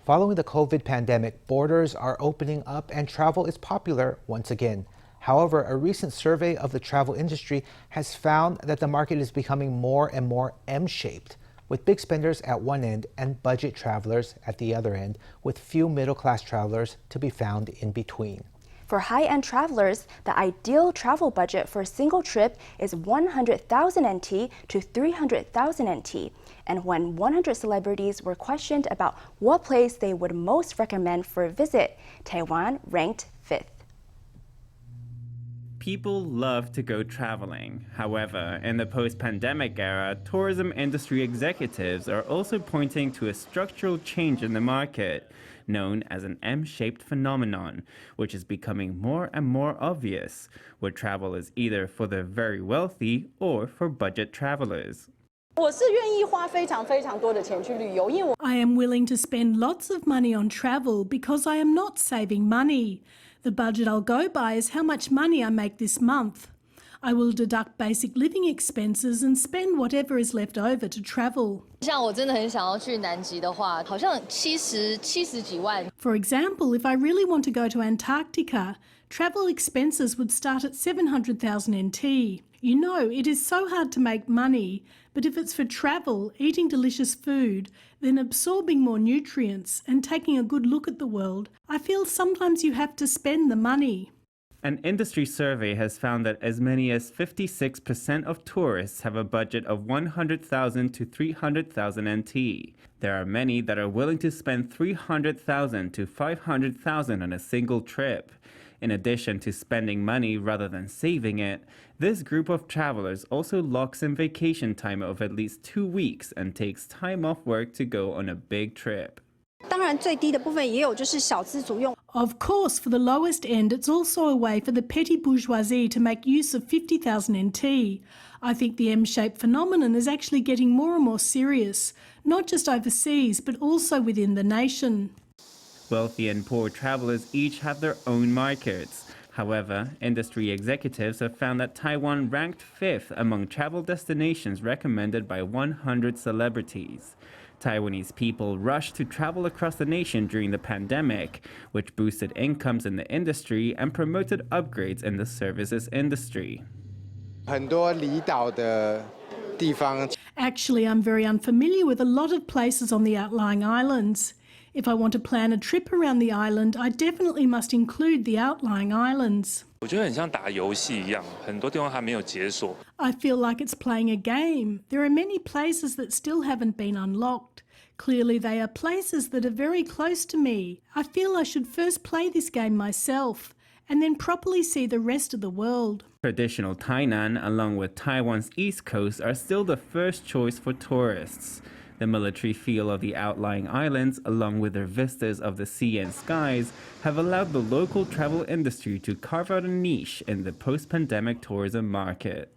Following the COVID pandemic, borders are opening up and travel is popular once again. However, a recent survey of the travel industry has found that the market is becoming more and more M-shaped, with big spenders at one end and budget travelers at the other end, with few middle-class travelers to be found in between. For high-end travelers, the ideal travel budget for a single trip is 100,000 NT to 300,000 NT. And when 100 celebrities were questioned about what place they would most recommend for a visit, Taiwan ranked 5th. People love to go traveling. However, in the post-pandemic era, tourism industry executives are also pointing to a structural change in the market, known as an M-shaped phenomenon, which is becoming more and more obvious, where travel is either for the very wealthy or for budget travelers. I am willing to spend lots of money on travel because I am not saving money. The budget I'll go by is how much money I make this month. I will deduct basic living expenses and spend whatever is left over to travel. For example, if I really want to go to Antarctica, travel expenses would start at 700,000 NT. You know, it is so hard to make money, but if it's for travel, eating delicious food, then absorbing more nutrients and taking a good look at the world, I feel sometimes you have to spend the money. An industry survey has found that as many as 56% of tourists have a budget of 100,000 to 300,000 NT. There are many that are willing to spend 300,000 to 500,000 on a single trip. In addition to spending money rather than saving it, this group of travelers also locks in vacation time of at least 2 weeks and takes time off work to go on a big trip. Of course, for the lowest end, it's also a way for the petty bourgeoisie to make use of 50,000 NT. I think the M-shaped phenomenon is actually getting more and more serious, not just overseas, but also within the nation. Wealthy and poor travelers each have their own markets. However, industry executives have found that Taiwan ranked 5th among travel destinations recommended by 100 celebrities. Taiwanese people rushed to travel across the nation during the pandemic, which boosted incomes in the industry and promoted upgrades in the services industry. Actually, I'm very unfamiliar with a lot of places on the outlying islands. If I want to plan a trip around the island, I definitely must include the outlying islands. I feel like it's playing a game. There are many places that still haven't been unlocked. Clearly, they are places that are very close to me. I feel I should first play this game myself and then properly see the rest of the world. Traditional Tainan, along with Taiwan's east coast, are still the first choice for tourists. The military feel of the outlying islands, along with their vistas of the sea and skies, have allowed the local travel industry to carve out a niche in the post-pandemic tourism market.